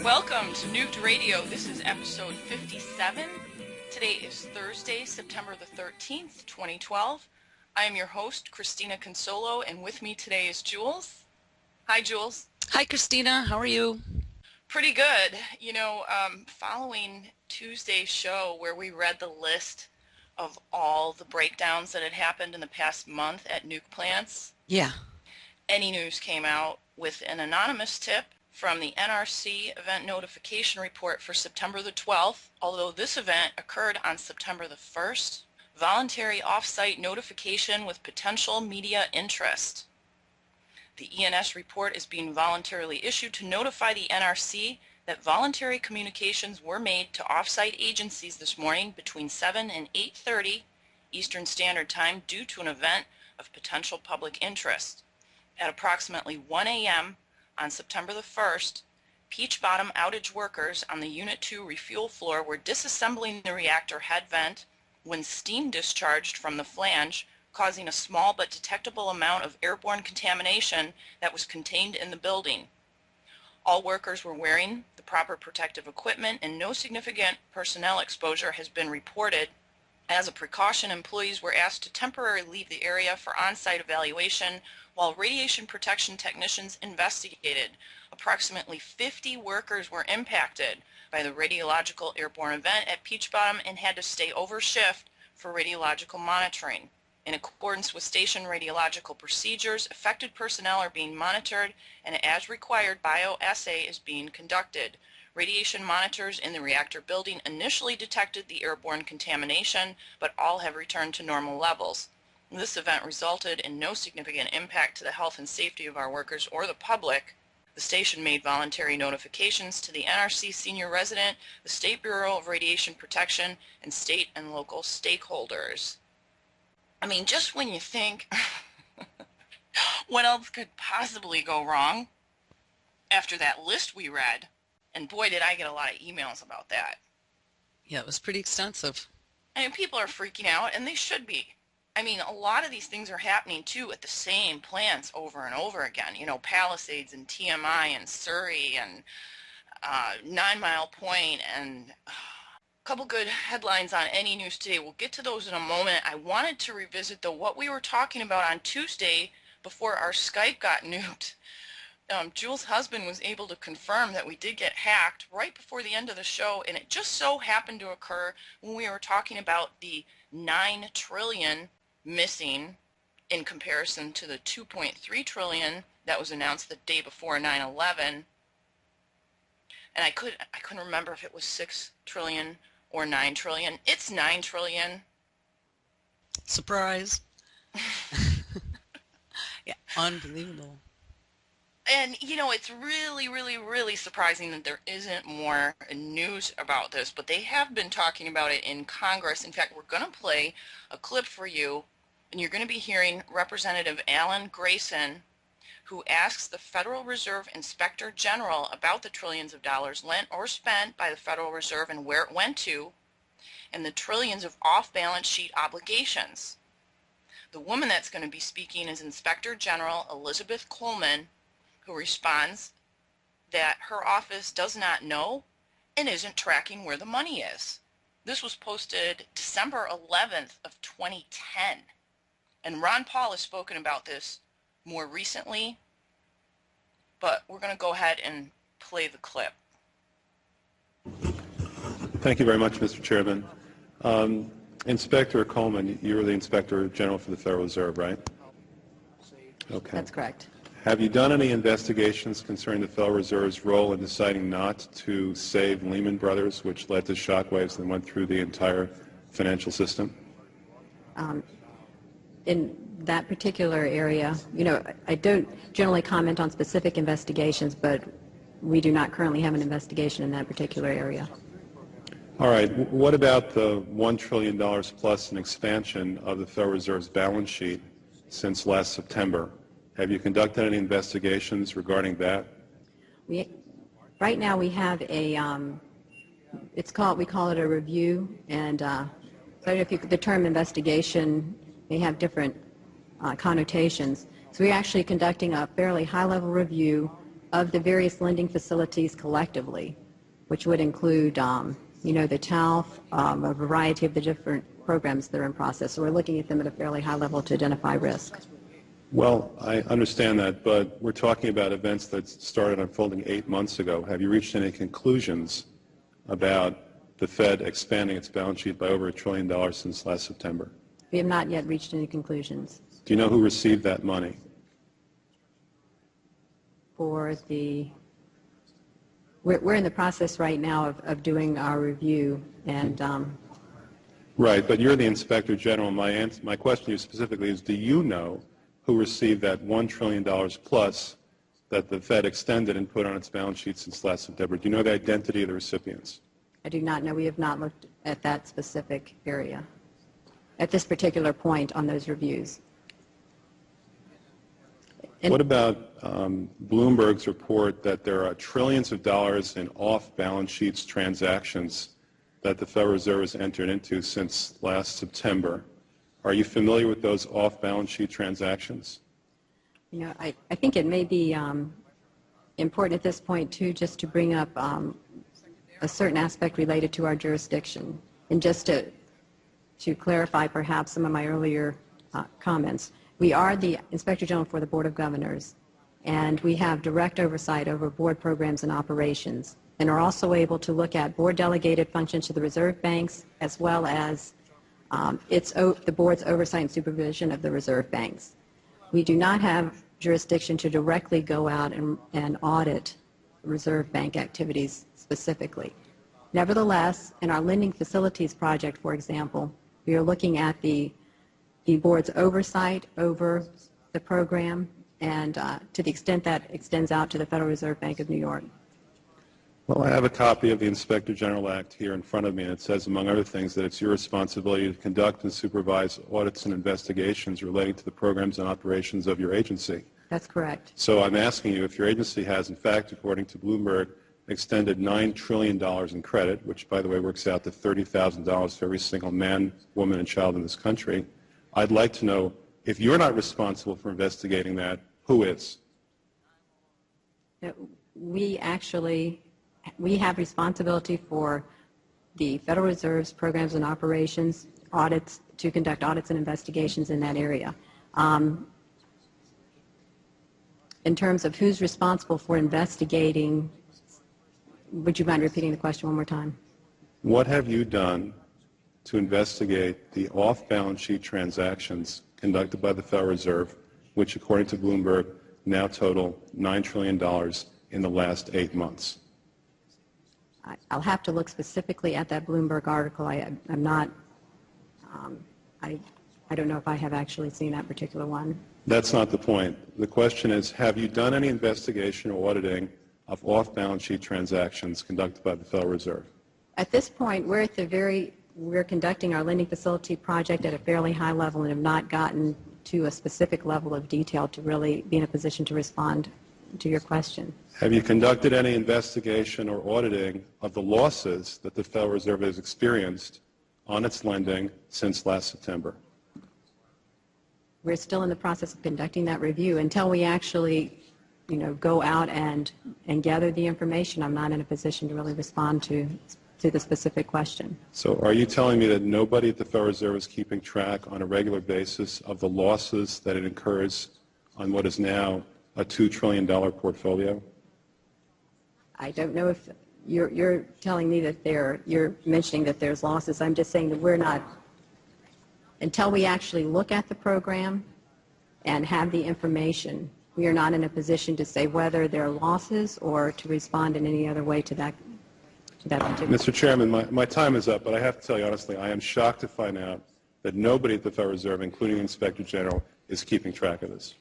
Welcome to Nuked Radio. This is episode 57. Today is Thursday, September the 13th, 2012. I am your host, Christina Consolo, and with me today is Jules. Hi, Jules. Hi, Christina. How are you? Pretty good. Following Tuesday's show where we read the list of all the breakdowns that had happened in the past month at nuke plants. Yeah. Any News came out with an anonymous tip from the NRC event notification report for September the 12th, although this event occurred on September the 1st. Voluntary off-site notification with potential media interest. The ENS report is being voluntarily issued to notify the NRC that voluntary communications were made to off-site agencies this morning between 7 and 8:30 Eastern Standard Time due to an event of potential public interest. At approximately 1 a.m. on September the 1st, Peach Bottom outage workers on the Unit 2 refuel floor were disassembling the reactor head vent when steam discharged from the flange, causing a small but detectable amount of airborne contamination that was contained in the building. All workers were wearing the proper protective equipment and no significant personnel exposure has been reported. As a precaution, employees were asked to temporarily leave the area for on-site evaluation while radiation protection technicians investigated. Approximately 50 workers were impacted by the radiological airborne event at Peach Bottom and had to stay over shift for radiological monitoring. In accordance with station radiological procedures, affected personnel are being monitored and as required, bioassay is being conducted. Radiation monitors in the reactor building initially detected the airborne contamination, but all have returned to normal levels. This event resulted in no significant impact to the health and safety of our workers or the public. The station made voluntary notifications to the NRC senior resident, the State Bureau of Radiation Protection, and state and local stakeholders. I mean, just when you think, what else could possibly go wrong after that list we read? And boy, did I get a lot of emails about that. Yeah, it was pretty extensive. I mean, people are freaking out, and they should be. I mean, a lot of these things are happening, too, at the same plants over and over again. You know, Palisades and TMI and Surrey and 9 Mile Point and a couple good headlines on Any News today. We'll get to those in a moment. I wanted to revisit, though, what we were talking about on Tuesday before our Skype got nuked. Jules' husband was able to confirm that we did get hacked right before the end of the show, and it just so happened to occur when we were talking about the 9 trillion missing in comparison to the 2.3 trillion that was announced the day before 9/11. And I couldn't remember if it was 6 trillion or 9 trillion. It's 9 trillion. Surprise. Yeah, unbelievable. And, you know, it's really, really, really surprising that there isn't more news about this, but they have been talking about it in Congress. In fact, we're going to play a clip for you, and you're going to be hearing Representative Alan Grayson, who asks the Federal Reserve Inspector General about the trillions of dollars lent or spent by the Federal Reserve and where it went to, and the trillions of off-balance sheet obligations. The woman that's going to be speaking is Inspector General Elizabeth Coleman, who responds that her office does not know and isn't tracking where the money is. This was posted December 11th of 2010. And Ron Paul has spoken about this more recently, but we're going to go ahead and play the clip. Thank you very much, Mr. Chairman. Inspector Coleman, you're the Inspector General for the Federal Reserve, right? Okay. That's correct. Have you done any investigations concerning the Federal Reserve's role in deciding not to save Lehman Brothers, which led to shockwaves that went through the entire financial system? In that particular area, I don't generally comment on specific investigations, but we do not currently have an investigation in that particular area. All right. What about the $1 trillion plus in expansion of the Federal Reserve's balance sheet since last September? Have you conducted any investigations regarding that? Right now we have a, we call it a review, and I don't know if the term investigation may have different connotations. So we're actually conducting a fairly high-level review of the various lending facilities collectively, which would include, the TALF, a variety of the different programs that are in process. So we're looking at them at a fairly high level to identify risk. Well, I understand that, but we're talking about events that started unfolding 8 months ago. Have you reached any conclusions about the Fed expanding its balance sheet by over $1 trillion since last September? We have not yet reached any conclusions. Do you know who received that money? For the, we're in the process right now of doing our review, and Right, but you're the Inspector General. My question to you specifically is, do you know who received that $1 trillion plus that the Fed extended and put on its balance sheet since last September? Do you know the identity of the recipients? I do not know. We have not looked at that specific area at this particular point on those reviews. And what about Bloomberg's report that there are trillions of dollars in off-balance sheets transactions that the Federal Reserve has entered into since last September? Are you familiar with those off-balance sheet transactions? I think it may be important at this point, too, just to bring up a certain aspect related to our jurisdiction. And just to clarify perhaps some of my earlier comments, we are the Inspector General for the Board of Governors, and we have direct oversight over board programs and operations, and are also able to look at board delegated functions to the reserve banks, as well as the board's oversight and supervision of the reserve banks. We do not have jurisdiction to directly go out and audit reserve bank activities specifically. Nevertheless, in our lending facilities project, for example, we are looking at the board's oversight over the program, and to the extent that extends out to the Federal Reserve Bank of New York. Well, I have a copy of the Inspector General Act here in front of me, and it says, among other things, that it's your responsibility to conduct and supervise audits and investigations relating to the programs and operations of your agency. That's correct. So I'm asking you if your agency has, in fact, according to Bloomberg, extended $9 trillion in credit, which, by the way, works out to $30,000 for every single man, woman, and child in this country. I'd like to know, if you're not responsible for investigating that, who is? We have responsibility for the Federal Reserve's programs and operations, audits, to conduct audits and investigations in that area. In terms of who's responsible for investigating, would you mind repeating the question one more time? What have you done to investigate the off-balance sheet transactions conducted by the Federal Reserve, which, according to Bloomberg, now total $9 trillion in the last 8 months? I'll have to look specifically at that Bloomberg article. I don't know if I have actually seen that particular one. That's not the point. The question is, have you done any investigation or auditing of off-balance sheet transactions conducted by the Federal Reserve? At this point, we're conducting our lending facility project at a fairly high level and have not gotten to a specific level of detail to really be in a position to respond to your question. Have you conducted any investigation or auditing of the losses that the Federal Reserve has experienced on its lending since last September? We're still in the process of conducting that review. Until we actually, go out and gather the information, I'm not in a position to really respond to to the specific question. So are you telling me that nobody at the Federal Reserve is keeping track on a regular basis of the losses that it incurs on what is now a $2 trillion portfolio? I don't know if you're telling me that you're mentioning that there's losses. I'm just saying that we're not, until we actually look at the program and have the information, we are not in a position to say whether there are losses or to respond in any other way to that particular. Mr. Chairman, my time is up, but I have to tell you honestly, I am shocked to find out that nobody at the Federal Reserve, including the Inspector General, is keeping track of this.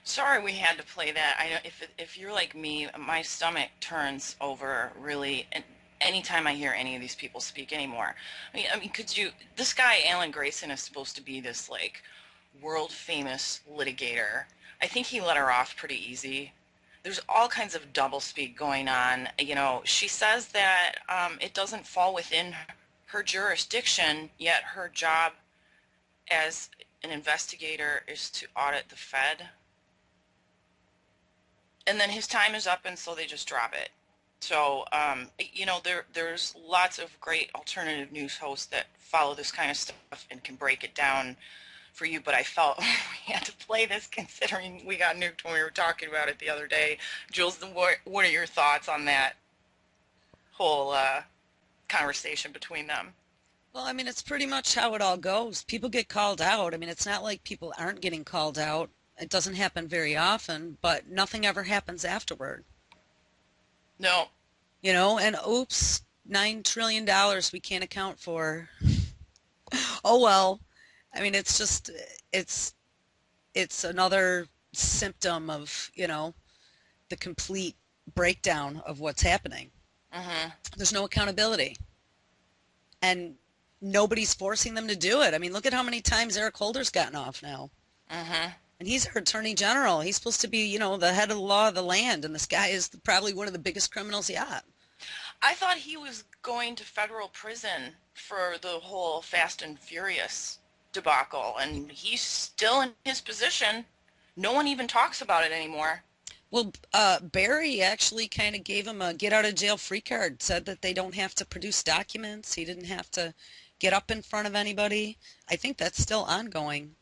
Sorry we had to play that. I know if you're like me, my stomach turns over really anytime I hear any of these people speak anymore. I mean, this guy Alan Grayson is supposed to be this like world famous litigator. I think he let her off pretty easy. There's all kinds of doublespeak going on. You know, she says that it doesn't fall within her jurisdiction, yet her job as an investigator is to audit the Fed. And then his time is up, and so they just drop it. So, you know, there's lots of great alternative news hosts that follow this kind of stuff and can break it down for you, but I felt we had to play this considering we got nuked when we were talking about it the other day. Jules, what are your thoughts on that whole conversation between them? Well, I mean, it's pretty much how it all goes. People get called out. I mean, it's not like people aren't getting called out. It doesn't happen very often, but nothing ever happens afterward. No. You know, and oops, $9 trillion we can't account for. Oh, well. I mean, it's just, it's another symptom of, you know, the complete breakdown of what's happening. Mm-hmm. There's no accountability. And nobody's forcing them to do it. I mean, look at how many times Eric Holder's gotten off now. Mm-hmm. And he's our attorney general. He's supposed to be, you know, the head of the law of the land. And this guy is probably one of the biggest criminals yet. I thought he was going to federal prison for the whole Fast and Furious debacle, and he's still in his position. No one even talks about it anymore. Well, Barry actually kind of gave him a get out of jail free card, said that they don't have to produce documents. He didn't have to get up in front of anybody. I think that's still ongoing.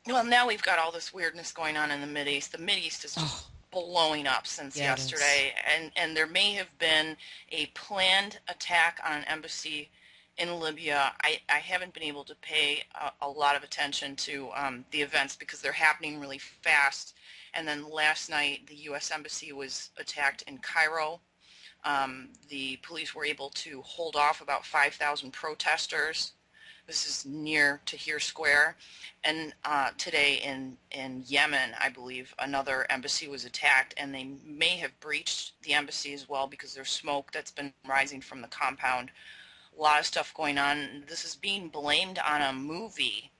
Well, now we've got all this weirdness going on in the Mideast. The Mideast is just blowing up since yesterday, and there may have been a planned attack on an embassy in Libya. I haven't been able to pay a lot of attention to the events because they're happening really fast. And then last night, the U.S. Embassy was attacked in Cairo. The police were able to hold off about 5,000 protesters. This is near Tahrir Square. And today in Yemen, I believe, another embassy was attacked, and they may have breached the embassy as well because there's smoke that's been rising from the compound. A lot of stuff going on. This is being blamed on a movie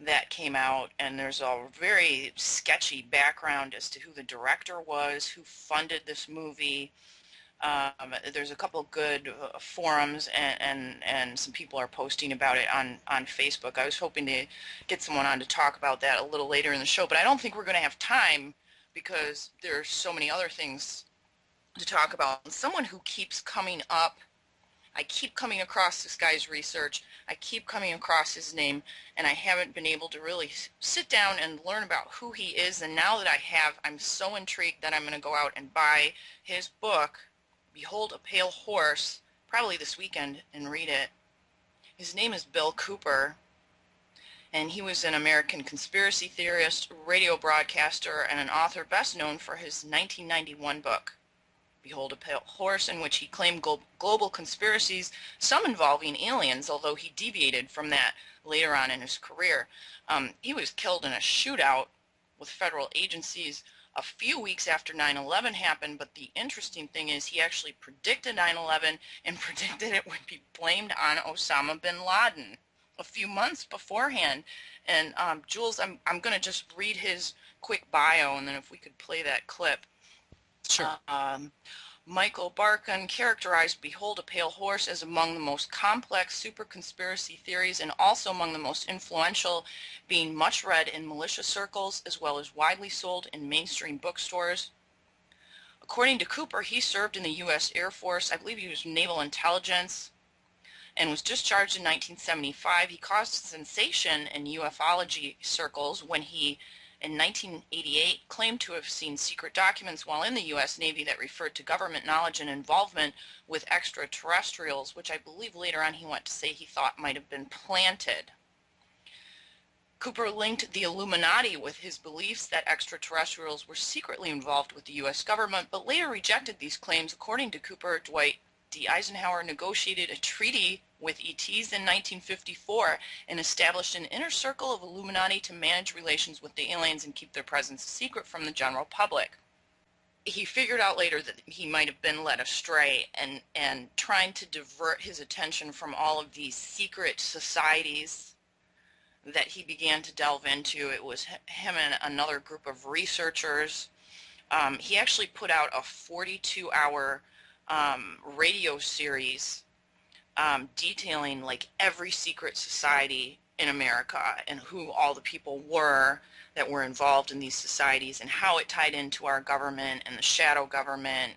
that came out, and there's a very sketchy background as to who the director was, who funded this movie. There's a couple of good forums, and some people are posting about it on Facebook. I was hoping to get someone on to talk about that a little later in the show, but I don't think we're going to have time because there's so many other things to talk about. And someone who keeps coming up, I keep coming across this guy's research, I keep coming across his name, and I haven't been able to really sit down and learn about who he is, and now that I have, I'm so intrigued that I'm going to go out and buy his book, Behold a Pale Horse, probably this weekend, and read it. His name is Bill Cooper, and he was an American conspiracy theorist, radio broadcaster, and an author best known for his 1991 book, Behold a Pale Horse, in which he claimed global conspiracies, some involving aliens, although he deviated from that later on in his career. He was killed in a shootout with federal agencies a few weeks after 9/11 happened, but the interesting thing is he actually predicted 9/11 and predicted it would be blamed on Osama bin Laden a few months beforehand. And Jules, I'm going to just read his quick bio, and then if we could play that clip. Sure. Michael Barkan characterized Behold a Pale Horse as among the most complex super conspiracy theories and also among the most influential, being much read in militia circles as well as widely sold in mainstream bookstores. According to Cooper, he served in the U.S. Air Force. I believe he was Naval Intelligence and was discharged in 1975. He caused a sensation in ufology circles when he, in 1988, claimed to have seen secret documents while in the U.S. Navy that referred to government knowledge and involvement with extraterrestrials, which I believe later on he went to say he thought might have been planted. Cooper linked the Illuminati with his beliefs that extraterrestrials were secretly involved with the U.S. government, but later rejected these claims. According to Cooper, Dwight D. Eisenhower negotiated a treaty with ETs in 1954 and established an inner circle of Illuminati to manage relations with the aliens and keep their presence secret from the general public. He figured out later that he might have been led astray and trying to divert his attention from all of these secret societies that he began to delve into. It was him and another group of researchers. He actually put out a 42-hour radio series detailing like every secret society in America and who all the people were that were involved in these societies and how it tied into our government and the shadow government.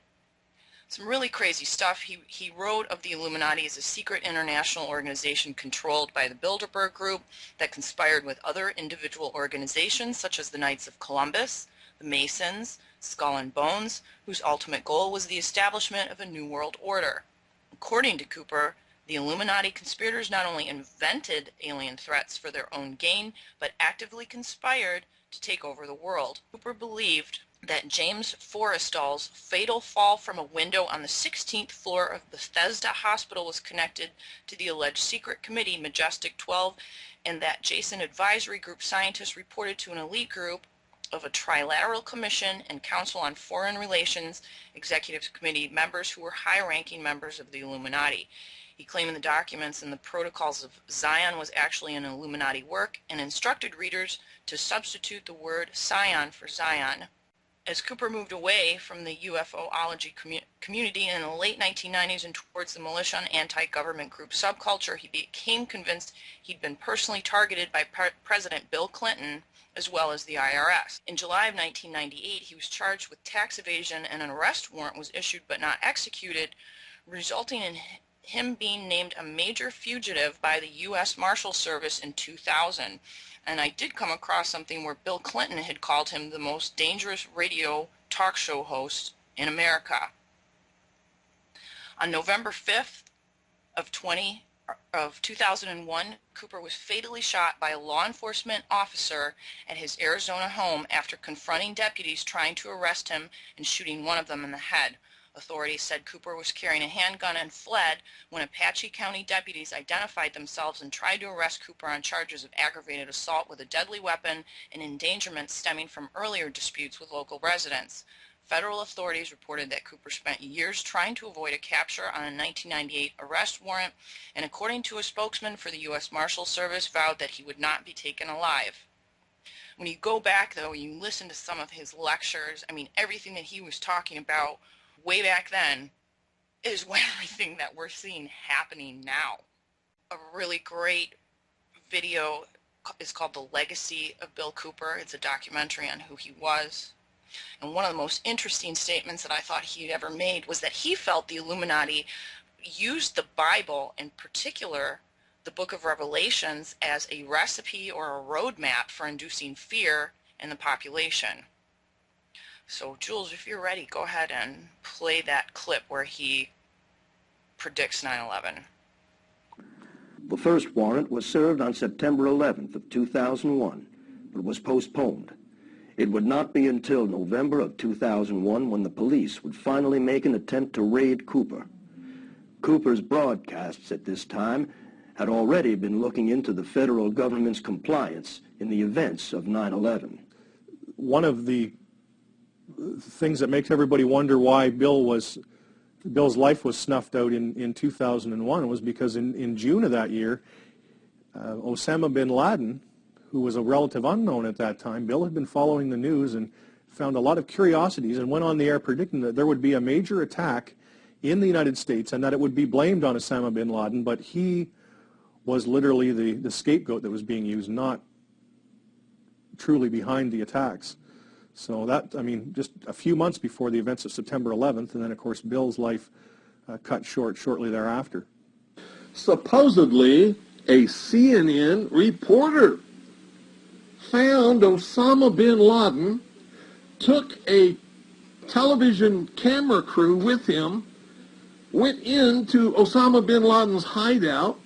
Some really crazy stuff. He wrote of the Illuminati as a secret international organization controlled by the Bilderberg Group that conspired with other individual organizations such as the Knights of Columbus, the Masons, Skull and Bones, whose ultimate goal was the establishment of a new world order. According to Cooper, the Illuminati conspirators not only invented alien threats for their own gain, but actively conspired to take over the world. Cooper believed that James Forrestal's fatal fall from a window on the 16th floor of Bethesda Hospital was connected to the alleged secret committee, Majestic 12, and that Jason Advisory Group scientists reported to an elite group of a trilateral commission and Council on Foreign Relations executive committee members who were high-ranking members of the Illuminati. He claimed the documents and the protocols of Zion was actually an Illuminati work and instructed readers to substitute the word Scion for Zion. As Cooper moved away from the UFOlogy community in the late 1990s and towards the militia and anti-government group subculture, he became convinced he'd been personally targeted by President Bill Clinton as well as the IRS. In July of 1998, he was charged with tax evasion and an arrest warrant was issued but not executed, resulting in him being named a major fugitive by the U.S. Marshal Service in 2000. And I did come across something where Bill Clinton had called him the most dangerous radio talk show host in America. On November 5th of 2001, Cooper was fatally shot by a law enforcement officer at his Arizona home after confronting deputies trying to arrest him and shooting one of them in the head. Authorities said Cooper was carrying a handgun and fled when Apache County deputies identified themselves and tried to arrest Cooper on charges of aggravated assault with a deadly weapon and endangerment stemming from earlier disputes with local residents. Federal authorities reported that Cooper spent years trying to avoid a capture on a 1998 arrest warrant, and according to a spokesman for the U.S. Marshal Service, vowed that he would not be taken alive. When you go back, though, you listen to some of his lectures, I mean, everything that he was talking about way back then is everything that we're seeing happening now. A really great video is called The Legacy of Bill Cooper. It's a documentary on who he was. And one of the most interesting statements that I thought he ever made was that he felt the Illuminati used the Bible, in particular the book of Revelations, as a recipe or a roadmap for inducing fear in the population. So, Jules, if you're ready, go ahead and play that clip where he predicts 9/11. The first warrant was served on September 11th of 2001, but was postponed. It would not be until November of 2001 when the police would finally make an attempt to raid Cooper. Cooper's broadcasts at this time had already been looking into the federal government's compliance in the events of 9/11. One of the things that makes everybody wonder why Bill's life was snuffed out in 2001 was because in June of that year, Osama bin Laden, who was a relative unknown at that time, Bill had been following the news and found a lot of curiosities and went on the air predicting that there would be a major attack in the United States and that it would be blamed on Osama bin Laden, but he was literally the scapegoat that was being used, not truly behind the attacks. So that, I mean, just a few months before the events of September 11th, and then, of course, Bill's life cut short shortly thereafter. Supposedly, a CNN reporter found Osama bin Laden, took a television camera crew with him, went into Osama bin Laden's hideout,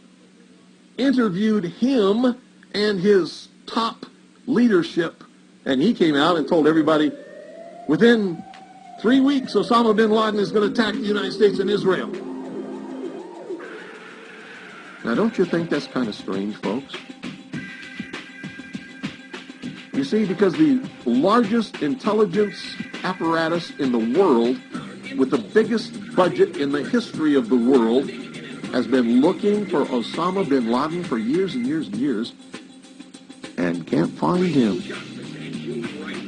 interviewed him and his top leadership, and he came out and told everybody, within 3 weeks, Osama bin Laden is going to attack the United States and Israel. Now, don't you think that's kind of strange, folks? You see, because the largest intelligence apparatus in the world, with the biggest budget in the history of the world, has been looking for Osama bin Laden for years and years and years, and can't find him.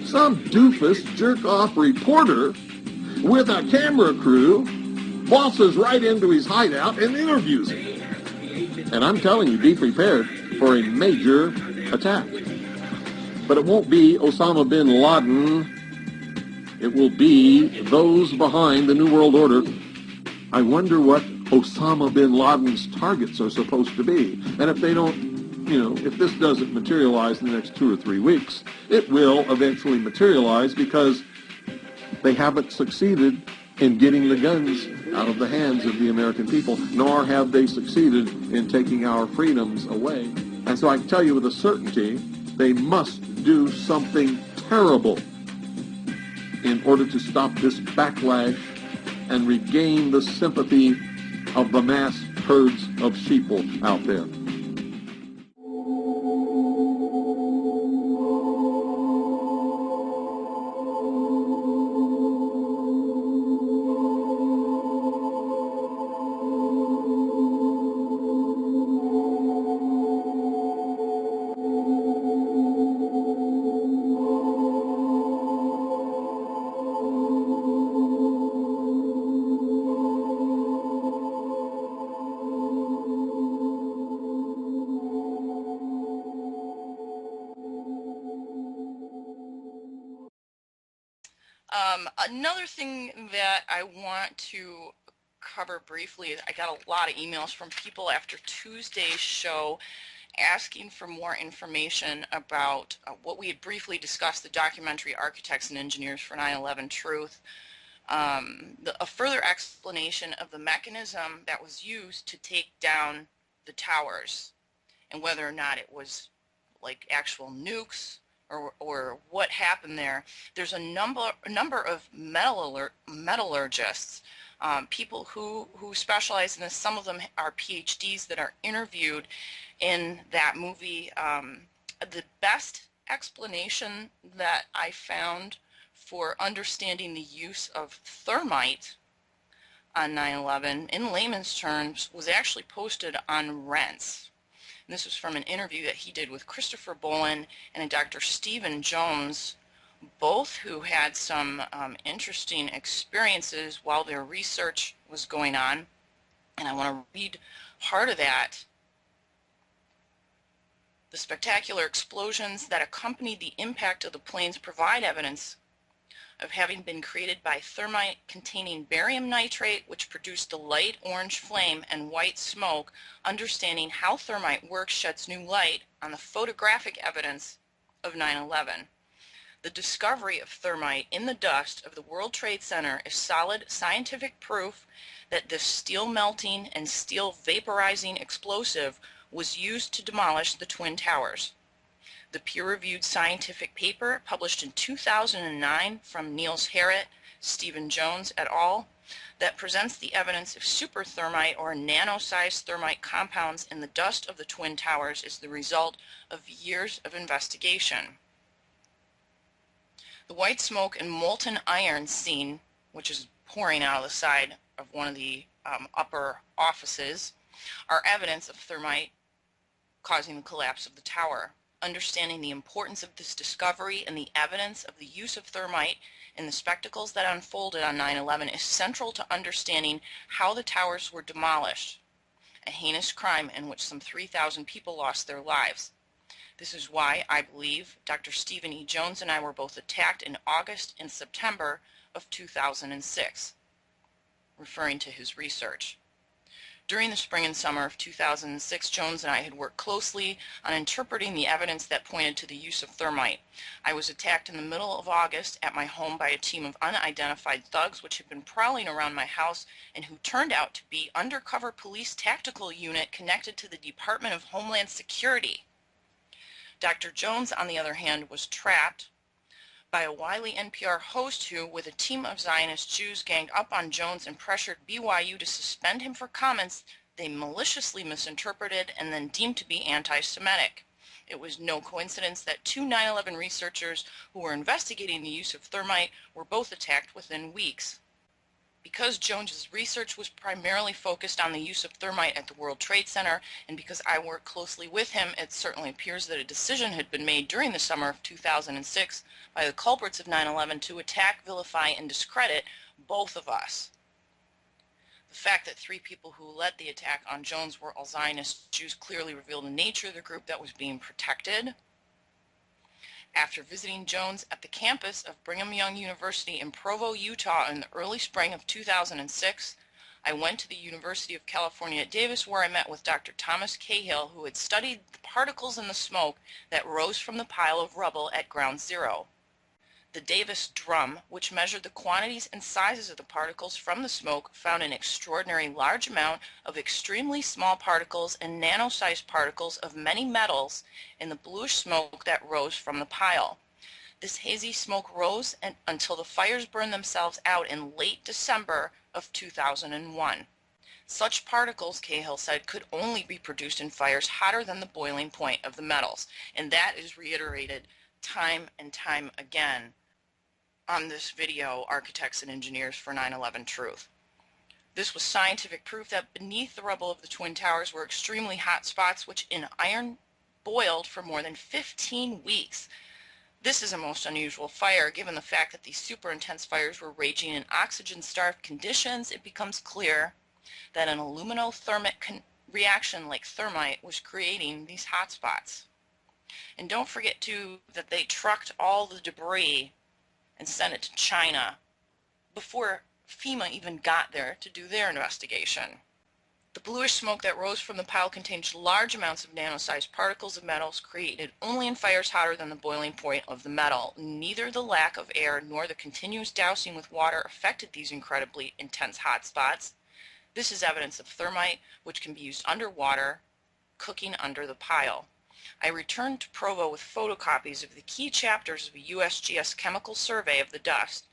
Some doofus jerk-off reporter with a camera crew bosses right into his hideout and interviews him. And I'm telling you, be prepared for a major attack. But it won't be Osama bin Laden. It will be those behind the New World Order. I wonder what Osama bin Laden's targets are supposed to be. And if they don't, if this doesn't materialize in the next 2 or 3 weeks, it will eventually materialize because they haven't succeeded in getting the guns out of the hands of the American people, nor have they succeeded in taking our freedoms away. And so I can tell you with a certainty, they must do something terrible in order to stop this backlash and regain the sympathy of the mass herds of sheeple out there. Another thing that I want to cover briefly is I got a lot of emails from people after Tuesday's show asking for more information about what we had briefly discussed, the documentary Architects and Engineers for 9/11 Truth, a further explanation of the mechanism that was used to take down the towers and whether or not it was like actual nukes or what happened there. There's a number of metallurgists, people who specialize in this. Some of them are PhDs that are interviewed in that movie. The best explanation that I found for understanding the use of thermite on 9/11 in layman's terms was actually posted on Rents. And this was from an interview that he did with Christopher Bolin and Dr. Stephen Jones, both who had some interesting experiences while their research was going on. And I want to read part of that. The spectacular explosions that accompanied the impact of the planes provide evidence of having been created by thermite containing barium nitrate, which produced a light orange flame and white smoke. Understanding how thermite works sheds new light on the photographic evidence of 9/11. The discovery of thermite in the dust of the World Trade Center is solid scientific proof that this steel melting and steel vaporizing explosive was used to demolish the Twin Towers. The peer-reviewed scientific paper published in 2009 from Niels Harrit, Stephen Jones et al. That presents the evidence of superthermite or nano-sized thermite compounds in the dust of the Twin Towers is the result of years of investigation. The white smoke and molten iron seen, which is pouring out of the side of one of the upper offices, are evidence of thermite causing the collapse of the tower. Understanding the importance of this discovery and the evidence of the use of thermite in the spectacles that unfolded on 9/11 is central to understanding how the towers were demolished, a heinous crime in which some 3,000 people lost their lives. This is why I believe Dr. Stephen E. Jones and I were both attacked in August and September of 2006, referring to his research. During the spring and summer of 2006, Jones and I had worked closely on interpreting the evidence that pointed to the use of thermite. I was attacked in the middle of August at my home by a team of unidentified thugs which had been prowling around my house and who turned out to be undercover police tactical unit connected to the Department of Homeland Security. Dr. Jones, on the other hand, was trapped by a wily NPR host who, with a team of Zionist Jews, ganged up on Jones and pressured BYU to suspend him for comments they maliciously misinterpreted and then deemed to be anti-Semitic. It was no coincidence that two 9/11 researchers who were investigating the use of thermite were both attacked within weeks. Because Jones's research was primarily focused on the use of thermite at the World Trade Center, and because I worked closely with him, it certainly appears that a decision had been made during the summer of 2006 by the culprits of 9/11 to attack, vilify, and discredit both of us. The fact that three people who led the attack on Jones were all Zionist Jews clearly revealed the nature of the group that was being protected. After visiting Jones at the campus of Brigham Young University in Provo, Utah in the early spring of 2006, I went to the University of California at Davis where I met with Dr. Thomas Cahill, who had studied the particles in the smoke that rose from the pile of rubble at Ground Zero. The Davis drum, which measured the quantities and sizes of the particles from the smoke, found an extraordinary large amount of extremely small particles and nano-sized particles of many metals in the bluish smoke that rose from the pile. This hazy smoke rose until the fires burned themselves out in late December of 2001. Such particles, Cahill said, could only be produced in fires hotter than the boiling point of the metals, and that is reiterated time and time again on this video, Architects and Engineers for 9/11 Truth. This was scientific proof that beneath the rubble of the Twin Towers were extremely hot spots which in iron boiled for more than 15 weeks. This is a most unusual fire. Given the fact that these super intense fires were raging in oxygen-starved conditions, it becomes clear that an aluminothermic reaction like thermite was creating these hot spots. And don't forget too that they trucked all the debris and sent it to China before FEMA even got there to do their investigation. The bluish smoke that rose from the pile contained large amounts of nano-sized particles of metals created only in fires hotter than the boiling point of the metal. Neither the lack of air nor the continuous dousing with water affected these incredibly intense hot spots. This is evidence of thermite, which can be used underwater, cooking under the pile. I returned to Provo with photocopies of the key chapters of a USGS chemical survey of the dust.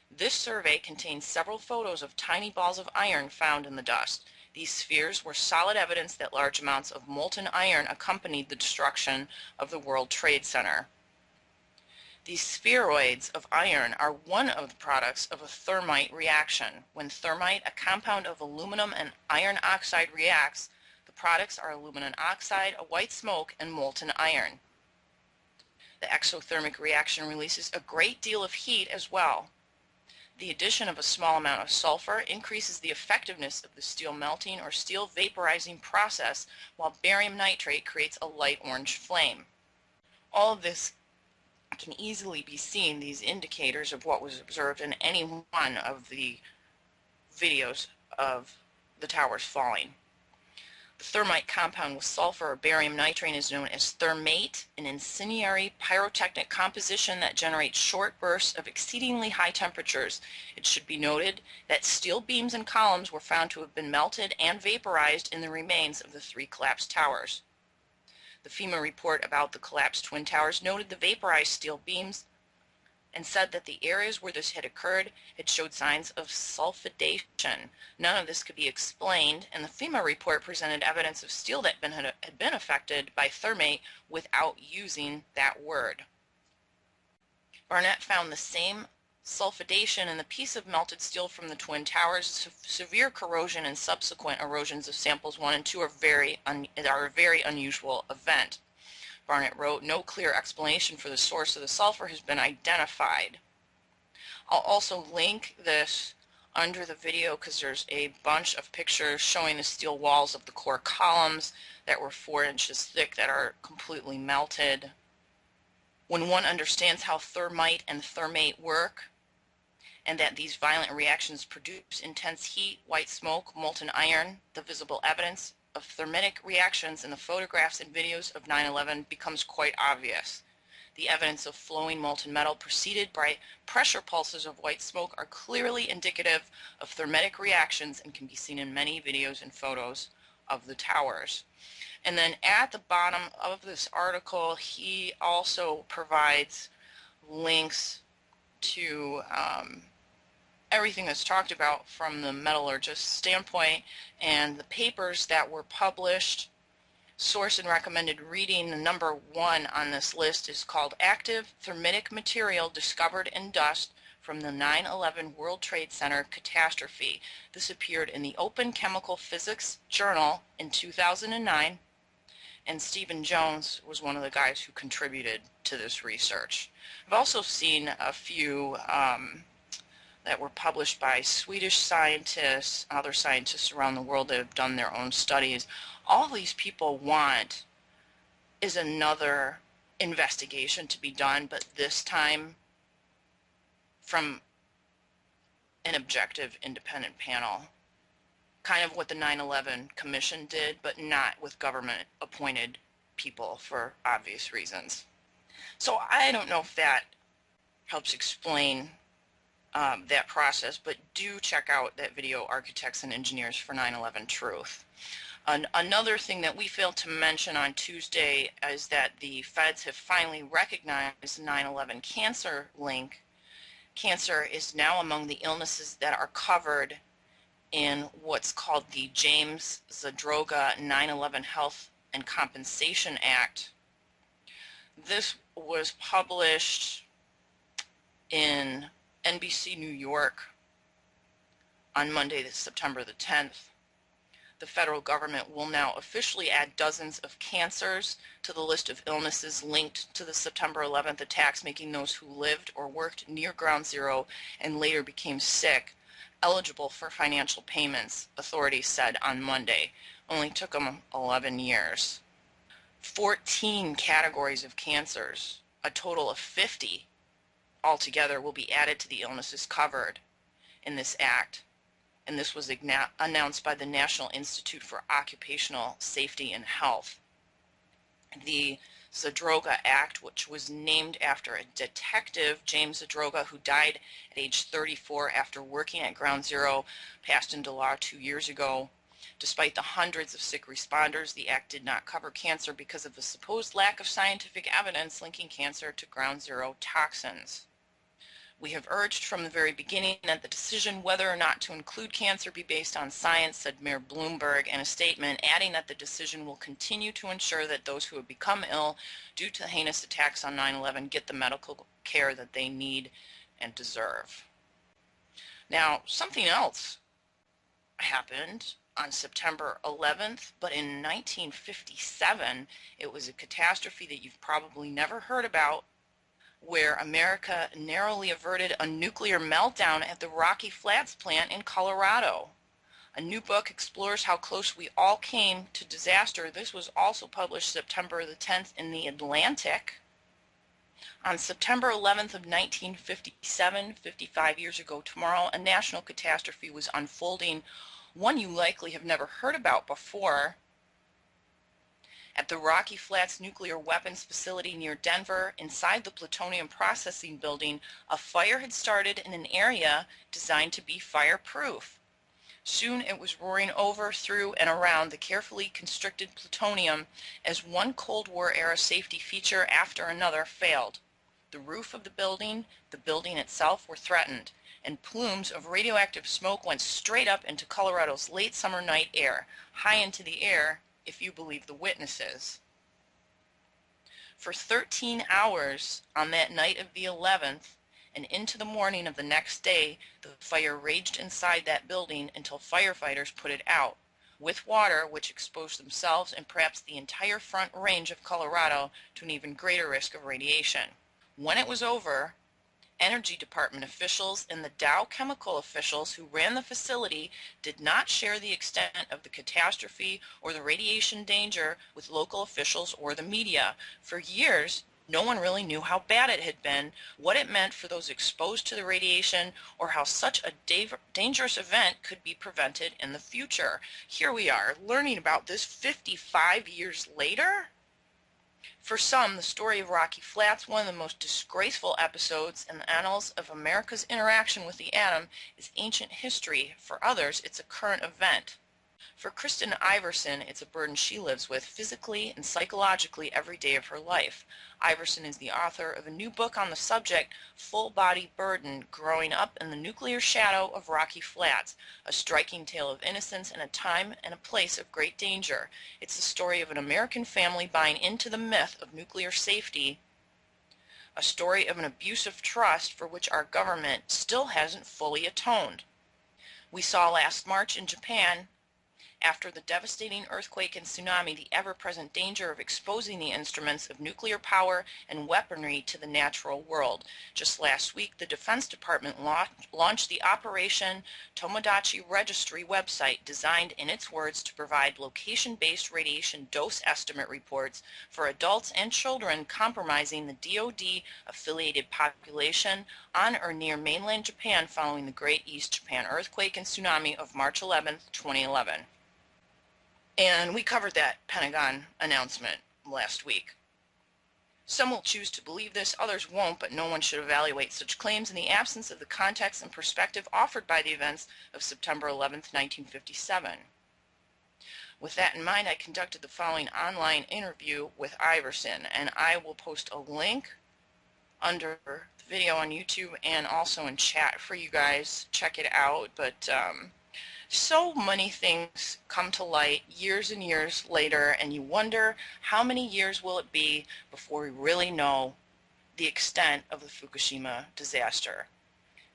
This survey contains several photos of tiny balls of iron found in the dust. These spheres were solid evidence that large amounts of molten iron accompanied the destruction of the World Trade Center. These spheroids of iron are one of the products of a thermite reaction. When thermite, a compound of aluminum and iron oxide, reacts, the products are aluminum oxide, a white smoke, and molten iron. The exothermic reaction releases a great deal of heat as well. The addition of a small amount of sulfur increases the effectiveness of the steel melting or steel vaporizing process, while barium nitrate creates a light orange flame. All of this can easily be seen, these indicators of what was observed in any one of the videos of the towers falling. The thermite compound with sulfur or barium nitrate is known as thermate, an incendiary pyrotechnic composition that generates short bursts of exceedingly high temperatures. It should be noted that steel beams and columns were found to have been melted and vaporized in the remains of the three collapsed towers. The FEMA report about the collapsed Twin Towers noted the vaporized steel beams and said that the areas where this had occurred had showed signs of sulfidation. None of this could be explained, and the FEMA report presented evidence of steel that had been affected by thermate without using that word. Barnett found the same sulfidation in the piece of melted steel from the Twin Towers. Severe corrosion and subsequent erosions of samples 1 and 2 are a very unusual event. Barnett wrote, "No clear explanation for the source of the sulfur has been identified." I'll also link this under the video because there's a bunch of pictures showing the steel walls of the core columns that were 4 inches thick that are completely melted. When one understands how thermite and thermate work, and that these violent reactions produce intense heat, white smoke, molten iron, the visible evidence of thermitic reactions in the photographs and videos of 9/11 becomes quite obvious. The evidence of flowing molten metal preceded by pressure pulses of white smoke are clearly indicative of thermitic reactions and can be seen in many videos and photos of the towers. And then at the bottom of this article, he also provides links to everything that's talked about from the metallurgist standpoint and the papers that were published. Source and recommended reading, the number 1 on this list is called Active Thermitic Material Discovered in Dust from the 9/11 World Trade Center Catastrophe. This appeared in the Open Chemical Physics Journal in 2009, and Stephen Jones was one of the guys who contributed to this research. I've also seen a few that were published by Swedish scientists, other scientists around the world that have done their own studies. All these people want is another investigation to be done, but this time from an objective, independent panel. Kind of what the 9/11 Commission did, but not with government-appointed people for obvious reasons. So I don't know if that helps explain that process, but do check out that video, Architects and Engineers for 9/11 Truth. Another thing that we failed to mention on Tuesday is that the feds have finally recognized the 9/11 cancer link. Cancer is now among the illnesses that are covered in what's called the James Zadroga 9/11 Health and Compensation Act. This was published in NBC New York on Monday, September the 10th. The federal government will now officially add dozens of cancers to the list of illnesses linked to the September 11th attacks, making those who lived or worked near Ground Zero and later became sick eligible for financial payments, authorities said on Monday. Only took them 11 years. 14 categories of cancers, a total of 50 altogether, will be added to the illnesses covered in this act, and this was announced by the National Institute for Occupational Safety and Health. The Zadroga Act, which was named after a detective, James Zadroga, who died at age 34 after working at Ground Zero, passed into law 2 years ago. Despite the hundreds of sick responders, the act did not cover cancer because of the supposed lack of scientific evidence linking cancer to Ground Zero toxins. We have urged from the very beginning that the decision whether or not to include cancer be based on science, said Mayor Bloomberg in a statement, adding that the decision will continue to ensure that those who have become ill due to heinous attacks on 9/11 get the medical care that they need and deserve. Now, something else happened on September 11th, but in 1957, it was a catastrophe that you've probably never heard about, where America narrowly averted a nuclear meltdown at the Rocky Flats plant in Colorado. A new book explores how close we all came to disaster. This was also published September the 10th in The Atlantic. On September 11th of 1957, 55 years ago tomorrow, a national catastrophe was unfolding, one you likely have never heard about before. At the Rocky Flats nuclear weapons facility near Denver, inside the plutonium processing building, a fire had started in an area designed to be fireproof. Soon it was roaring over, through, and around the carefully constricted plutonium as one Cold War era safety feature after another failed. The roof of the building itself were threatened, and plumes of radioactive smoke went straight up into Colorado's late summer night air, high into the air, if you believe the witnesses. For 13 hours on that night of the 11th and into the morning of the next day, the fire raged inside that building until firefighters put it out, with water which exposed themselves and perhaps the entire front range of Colorado to an even greater risk of radiation. When it was over, Energy Department officials and the Dow Chemical officials who ran the facility did not share the extent of the catastrophe or the radiation danger with local officials or the media. For years, no one really knew how bad it had been, what it meant for those exposed to the radiation, or how such a dangerous event could be prevented in the future. Here we are, learning about this 55 years later? For some, the story of Rocky Flats, one of the most disgraceful episodes in the annals of America's interaction with the atom, is ancient history. For others, it's a current event. For Kristen Iverson, it's a burden she lives with physically and psychologically every day of her life. Iverson is the author of a new book on the subject, Full Body Burden, Growing Up in the Nuclear Shadow of Rocky Flats, a striking tale of innocence in a time and a place of great danger. It's the story of an American family buying into the myth of nuclear safety, a story of an abuse of trust for which our government still hasn't fully atoned. We saw last March in Japan, after the devastating earthquake and tsunami, the ever-present danger of exposing the instruments of nuclear power and weaponry to the natural world. Just last week, the Defense Department launched the Operation Tomodachi Registry website, designed, in its words, to provide location-based radiation dose estimate reports for adults and children compromising the DoD-affiliated population on or near mainland Japan following the Great East Japan earthquake and tsunami of March 11, 2011. And we covered that Pentagon announcement last week. Some will choose to believe this, others won't, but no one should evaluate such claims in the absence of the context and perspective offered by the events of September 11, 1957. With that in mind, I conducted the following online interview with Iverson, and I will post a link under the video on YouTube and also in chat for you guys. Check it out. But so many things come to light years and years later, and you wonder how many years will it be before we really know the extent of the Fukushima disaster.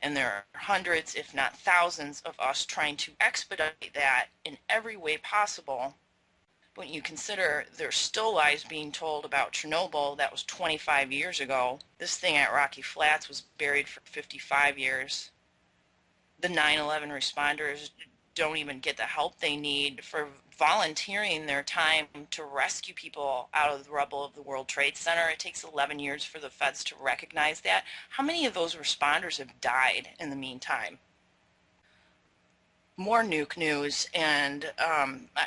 And there are hundreds, if not thousands, of us trying to expedite that in every way possible. But when you consider there's still lies being told about Chernobyl, that was 25 years ago. This thing at Rocky Flats was buried for 55 years. The 9/11 responders don't even get the help they need for volunteering their time to rescue people out of the rubble of the World Trade Center. It takes 11 years for the feds to recognize that. How many of those responders have died in the meantime? More nuke news, and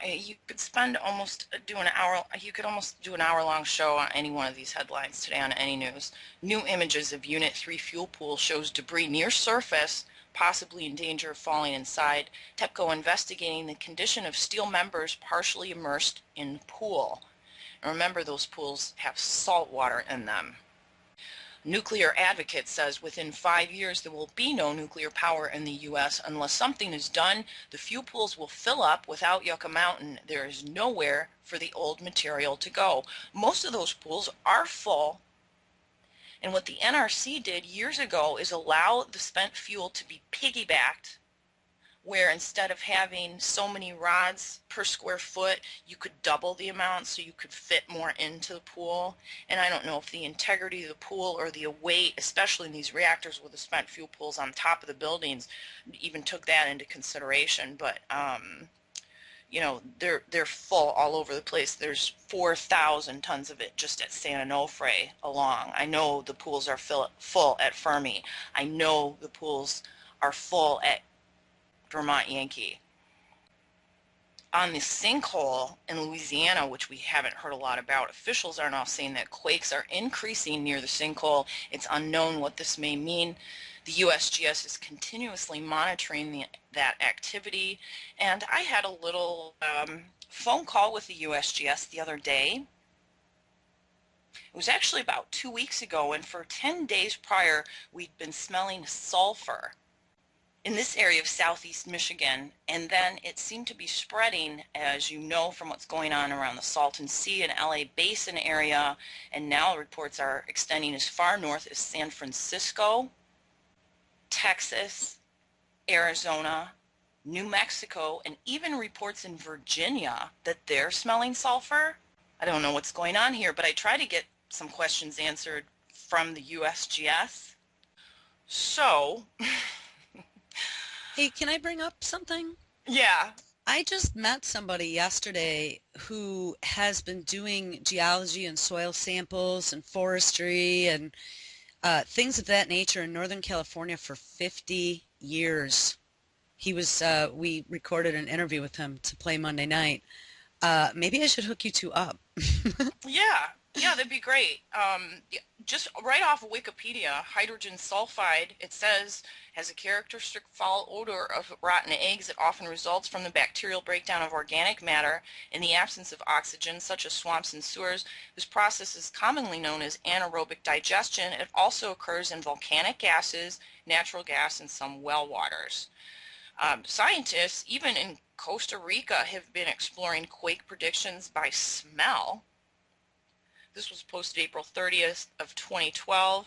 you could spend almost do an hour. You could almost do an hour-long show on any one of these headlines today on any news. New images of Unit 3 fuel pool shows debris near surface, possibly in danger of falling inside. TEPCO investigating the condition of steel members partially immersed in pool. And remember, those pools have salt water in them. Nuclear Advocate says within 5 years there will be no nuclear power in the U.S. unless something is done. The fuel pools will fill up without Yucca Mountain. There is nowhere for the old material to go. Most of those pools are full. And what the NRC did years ago is allow the spent fuel to be piggybacked, where instead of having so many rods per square foot, you could double the amount so you could fit more into the pool. And I don't know if the integrity of the pool or the weight, especially in these reactors with the spent fuel pools on top of the buildings, even took that into consideration. But you know, they're full all over the place. There's 4,000 tons of it just at San Onofre along. I know the pools are full at Fermi. I know the pools are full at Vermont Yankee. On the sinkhole in Louisiana, which we haven't heard a lot about, officials are now saying that quakes are increasing near the sinkhole. It's unknown what this may mean. The USGS is continuously monitoring that activity, and I had a little phone call with the USGS the other day. It was actually about 2 weeks ago, and for 10 days prior, we'd been smelling sulfur in this area of southeast Michigan, and then it seemed to be spreading, as you know, from what's going on around the Salton Sea and LA Basin area, and now reports are extending as far north as San Francisco, Texas, Arizona, New Mexico, and even reports in Virginia that they're smelling sulfur. I don't know what's going on here, but I try to get some questions answered from the USGS. So, Hey, can I bring up something? yeah. I just met somebody yesterday who has been doing geology and soil samples and forestry and things of that nature in Northern California for 50 years. We recorded an interview with him to play Monday night. Maybe I should hook you two up. Yeah, yeah, that'd be great. Just right off of Wikipedia, hydrogen sulfide, it says, has a characteristic foul odor of rotten eggs that often results from the bacterial breakdown of organic matter in the absence of oxygen, such as swamps and sewers. This process is commonly known as anaerobic digestion. It also occurs in volcanic gases, natural gas, and some well waters. Scientists, even in Costa Rica, have been exploring quake predictions by smell. This was posted April 30th of 2012.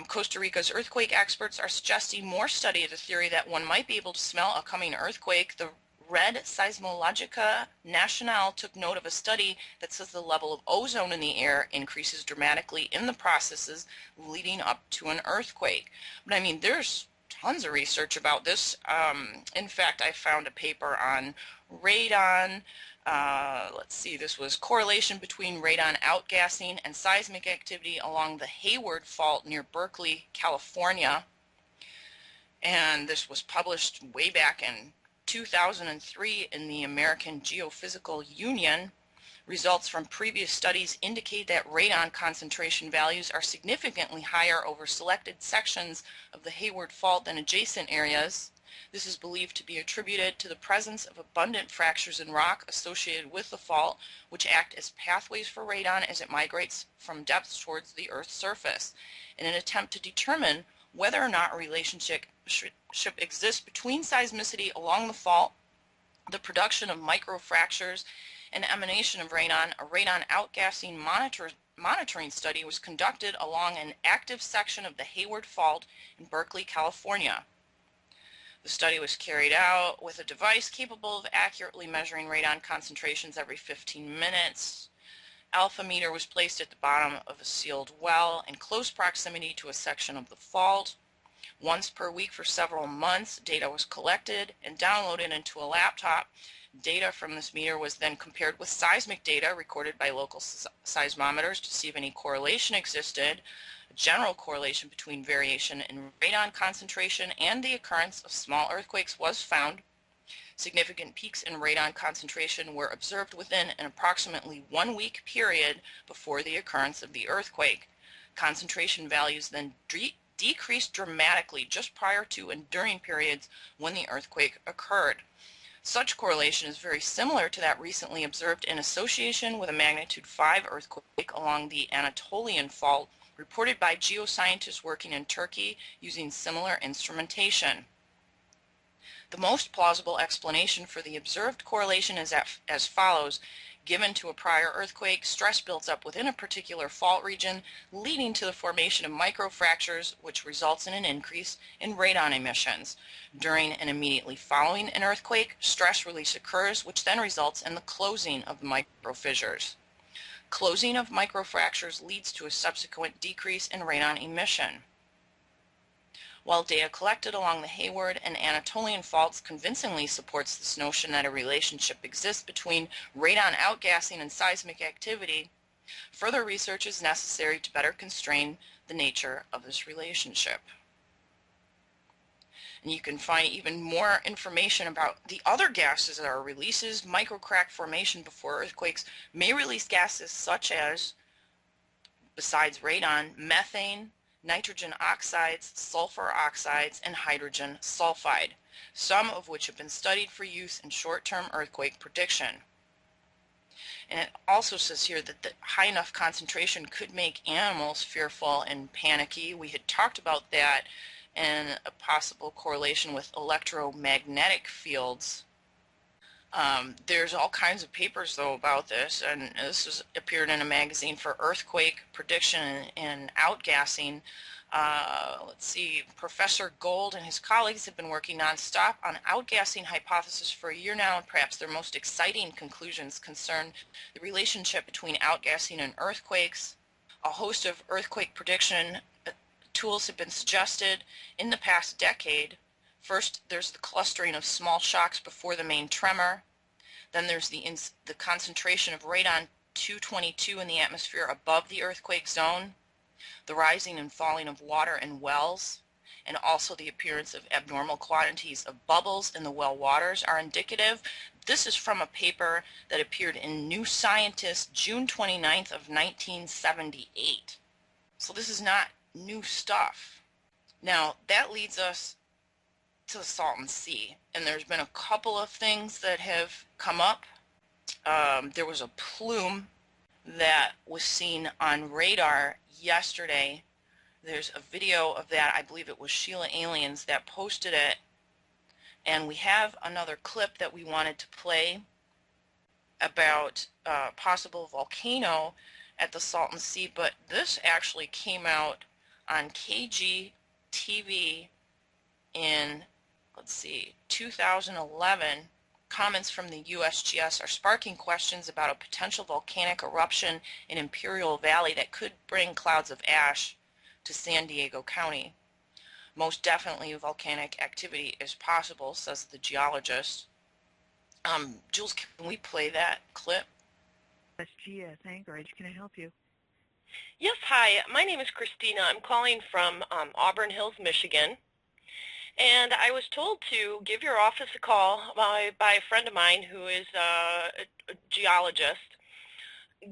Costa Rica's earthquake experts are suggesting more study of the theory that one might be able to smell a coming earthquake. The Red Seismologica Nacional took note of a study that says the level of ozone in the air increases dramatically in the processes leading up to an earthquake. But I mean, there's tons of research about this. In fact, I found a paper on radon. Let's see, this was correlation between radon outgassing and seismic activity along the Hayward Fault near Berkeley, California. And this was published way back in 2003 in the American Geophysical Union. Results from previous studies indicate that radon concentration values are significantly higher over selected sections of the Hayward Fault than adjacent areas. This is believed to be attributed to the presence of abundant fractures in rock associated with the fault, which act as pathways for radon as it migrates from depths towards the Earth's surface. In an attempt to determine whether or not a relationship exists between seismicity along the fault, the production of microfractures, and emanation of radon, a radon outgassing monitoring study was conducted along an active section of the Hayward Fault in Berkeley, California. The study was carried out with a device capable of accurately measuring radon concentrations every 15 minutes. Alpha meter was placed at the bottom of a sealed well in close proximity to a section of the fault. Once per week for several months, data was collected and downloaded into a laptop. Data from this meter was then compared with seismic data recorded by local seismometers to see if any correlation existed. A general correlation between variation in radon concentration and the occurrence of small earthquakes was found. Significant peaks in radon concentration were observed within an approximately 1 week period before the occurrence of the earthquake. Concentration values then decreased dramatically just prior to and during periods when the earthquake occurred. Such correlation is very similar to that recently observed in association with a magnitude 5 earthquake along the Anatolian Fault, reported by geoscientists working in Turkey using similar instrumentation. The most plausible explanation for the observed correlation is as follows. Given to a prior earthquake, stress builds up within a particular fault region, leading to the formation of microfractures, which results in an increase in radon emissions. During and immediately following an earthquake, stress release occurs, which then results in the closing of the microfissures. Closing of microfractures leads to a subsequent decrease in radon emission. While data collected along the Hayward and Anatolian faults convincingly supports this notion that a relationship exists between radon outgassing and seismic activity, further research is necessary to better constrain the nature of this relationship. And you can find even more information about the other gases that are releases. Microcrack formation before earthquakes may release gases such as, besides radon, methane, nitrogen oxides, sulfur oxides, and hydrogen sulfide, some of which have been studied for use in short-term earthquake prediction. And it also says here that the high enough concentration could make animals fearful and panicky. We had talked about that and a possible correlation with electromagnetic fields. There's all kinds of papers though about this, and this has appeared in a magazine for earthquake prediction and outgassing. Let's see, Professor Gold and his colleagues have been working nonstop on outgassing hypothesis for a year now, and perhaps their most exciting conclusions concern the relationship between outgassing and earthquakes. A host of earthquake prediction tools have been suggested in the past decade. First, there's the clustering of small shocks before the main tremor. Then there's the concentration of radon 222 in the atmosphere above the earthquake zone, the rising and falling of water in wells, and also the appearance of abnormal quantities of bubbles in the well waters are indicative. This is from a paper that appeared in New Scientist June 29th of 1978. So this is not new stuff. Now that leads us to the Salton Sea, and there's been a couple of things that have come up. There was a plume that was seen on radar yesterday. There's a video of that. I believe it was Sheila Aliens that posted it. And we have another clip that we wanted to play about a possible volcano at the Salton Sea, but this actually came out on KG-TV in, let's see, 2011. Comments from the USGS are sparking questions about a potential volcanic eruption in Imperial Valley that could bring clouds of ash to San Diego County. Most definitely volcanic activity is possible, says the geologist. Jules, can we play that clip? USGS Anchorage, can I help you? Yes, hi. My name is Christina. I'm calling from Auburn Hills, Michigan. And I was told to give your office a call by a friend of mine who is a geologist.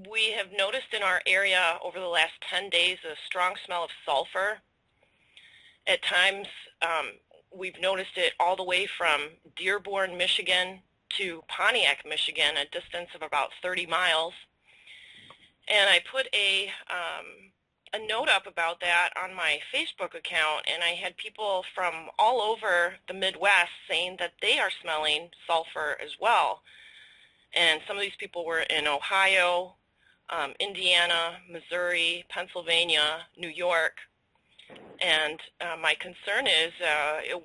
We have noticed in our area over the last 10 days a strong smell of sulfur. At times, we've noticed it all the way from Dearborn, Michigan to Pontiac, Michigan, a distance of about 30 miles. And I put a note up about that on my Facebook account, and I had people from all over the Midwest saying that they are smelling sulfur as well. And some of these people were in Ohio, Indiana, Missouri, Pennsylvania, New York. And my concern is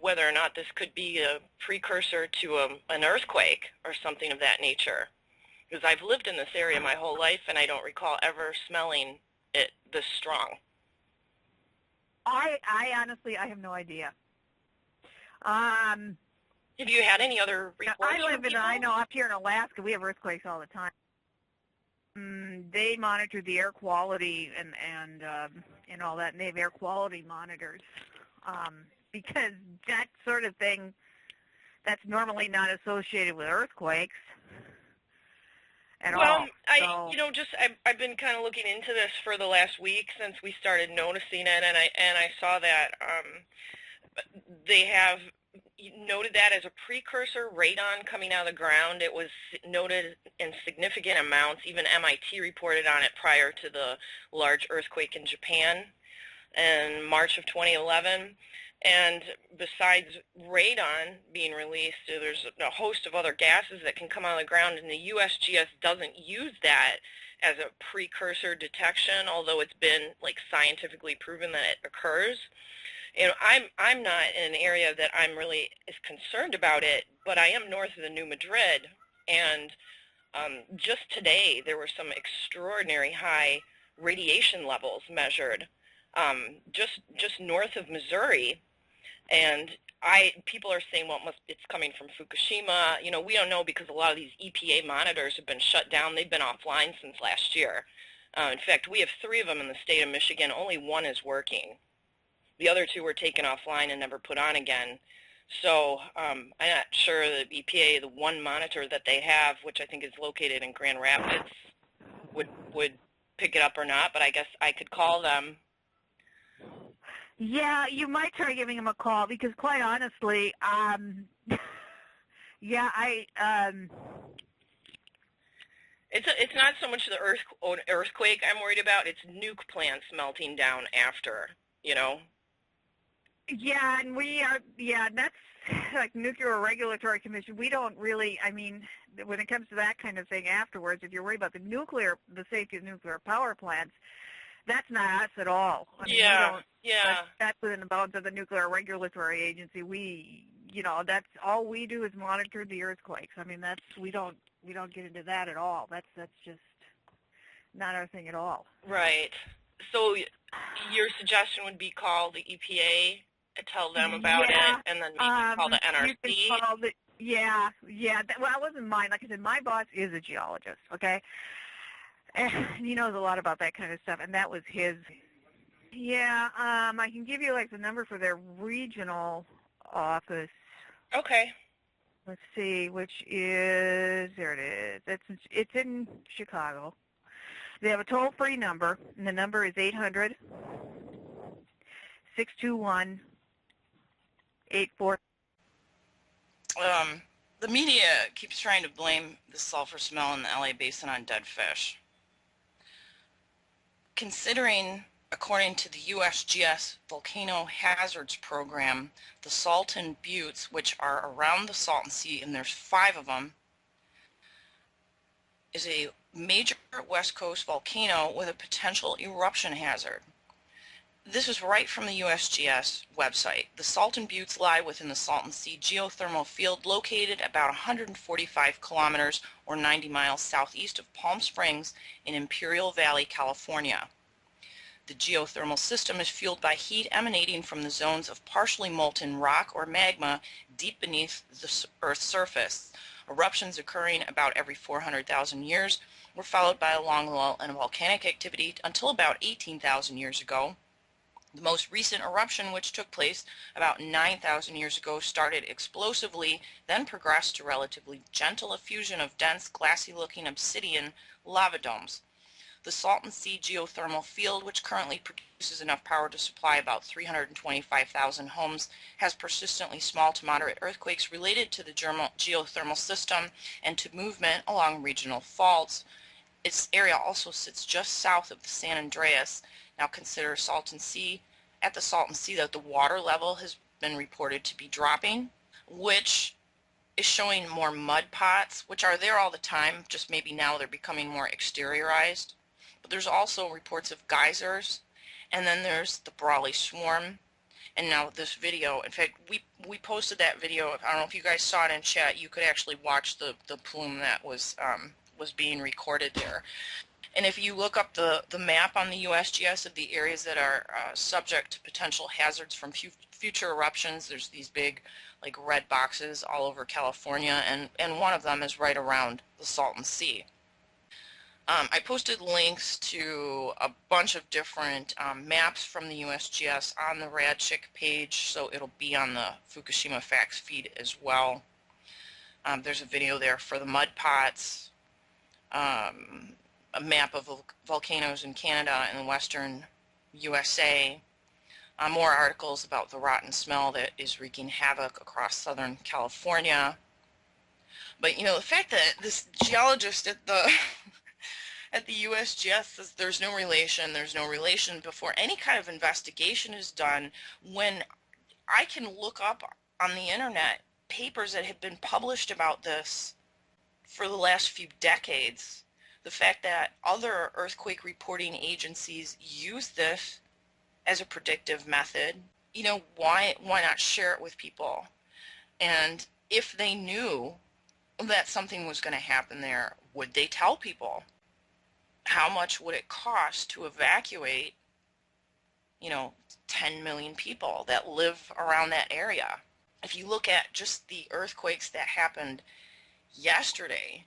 whether or not this could be a precursor to an earthquake or something of that nature. Because I've lived in this area my whole life, and I don't recall ever smelling it this strong. I honestly, I have no idea. Have you had any other reports? I know up here in Alaska, we have earthquakes all the time. They monitor the air quality and all that, and they have air quality monitors because that sort of thing, that's normally not associated with earthquakes at all. Well, I've been kind of looking into this for the last week since we started noticing it, and I saw that they have noted that as a precursor radon coming out of the ground. It was noted in significant amounts. Even MIT reported on it prior to the large earthquake in Japan in March of 2011. And besides radon being released, there's a host of other gases that can come out of the ground, and the USGS doesn't use that as a precursor detection, although it's been scientifically proven that it occurs. You know, I'm not in an area that I'm really as concerned about it, but I am north of the New Madrid, and just today there were some extraordinary high radiation levels measured just north of Missouri, and people are saying, well, it's coming from Fukushima. You know, we don't know because a lot of these EPA monitors have been shut down. They've been offline since last year. In fact, we have 3 of them in the state of Michigan. Only 1 is working. The other 2 were taken offline and never put on again. So I'm not sure the EPA, the one monitor that they have, which I think is located in Grand Rapids, would pick it up or not, but I guess I could call them. Yeah, you might try giving them a call because, quite honestly, It's not so much the earthquake I'm worried about. It's nuke plants melting down after, you know. Yeah, and that's like Nuclear Regulatory Commission. We don't really, I mean, when it comes to that kind of thing afterwards, if you're worried about the safety of nuclear power plants, that's not us at all. I mean, that's within the bounds of the Nuclear Regulatory Agency. That's all we do is monitor the earthquakes. I mean, we don't get into that at all. That's just not our thing at all. Right. So Your suggestion would be call the EPA and tell them about it, Yeah, and then maybe call the you can NRC. call the, yeah, yeah. Well, that wasn't mine. Like I said, my boss is a geologist, okay? And he knows a lot about that kind of stuff, and that was his. Yeah, I can give you, like, the number for their regional office. Okay. Let's see, which is, there it is. It's in Chicago. They have a toll-free number, and the number is 800-621-84. The media keeps trying to blame the sulfur smell in the LA basin on dead fish. Considering, according to the USGS Volcano Hazards Program, the Salton Buttes, which are around the Salton Sea, and there's 5 of them, is a major West Coast volcano with a potential eruption hazard. This is right from the USGS website. The Salton Buttes lie within the Salton Sea geothermal field located about 145 kilometers or 90 miles southeast of Palm Springs in Imperial Valley, California. The geothermal system is fueled by heat emanating from the zones of partially molten rock or magma deep beneath the Earth's surface. Eruptions occurring about every 400,000 years were followed by a long lull in volcanic activity until about 18,000 years ago. The most recent eruption, which took place about 9,000 years ago, started explosively, then progressed to relatively gentle effusion of dense, glassy-looking obsidian lava domes. The Salton Sea geothermal field, which currently produces enough power to supply about 325,000 homes, has persistently small to moderate earthquakes related to the geothermal system and to movement along regional faults. Its area also sits just south of the San Andreas. Now consider Salton Sea. At the Salton Sea, that the water level has been reported to be dropping, which is showing more mud pots, which are there all the time, just maybe now they're becoming more exteriorized. But there's also reports of geysers, and then there's the Brawley Swarm, and now this video. In fact, we posted that video. I don't know if you guys saw it in chat. You could actually watch the plume that was being recorded there. And if you look up the map on the USGS of the areas that are subject to potential hazards from future eruptions, there's these big, like, red boxes all over California, and one of them is right around the Salton Sea. I posted links to a bunch of different maps from the USGS on the RadChick page, so it'll be on the Fukushima Facts feed as well. There's a video there for the mud pots, a map of volcanoes in Canada and the western USA, more articles about the rotten smell that is wreaking havoc across Southern California. But, you know, the fact that this geologist at the at the USGS says there's no relation before any kind of investigation is done, when I can look up on the internet papers that have been published about this for the last few decades. The fact that other earthquake reporting agencies use this as a predictive method, you know, why not share it with people? And if they knew that something was going to happen there, would they tell people? How much would it cost to evacuate, you know, 10 million people that live around that area? If you look at just the earthquakes that happened yesterday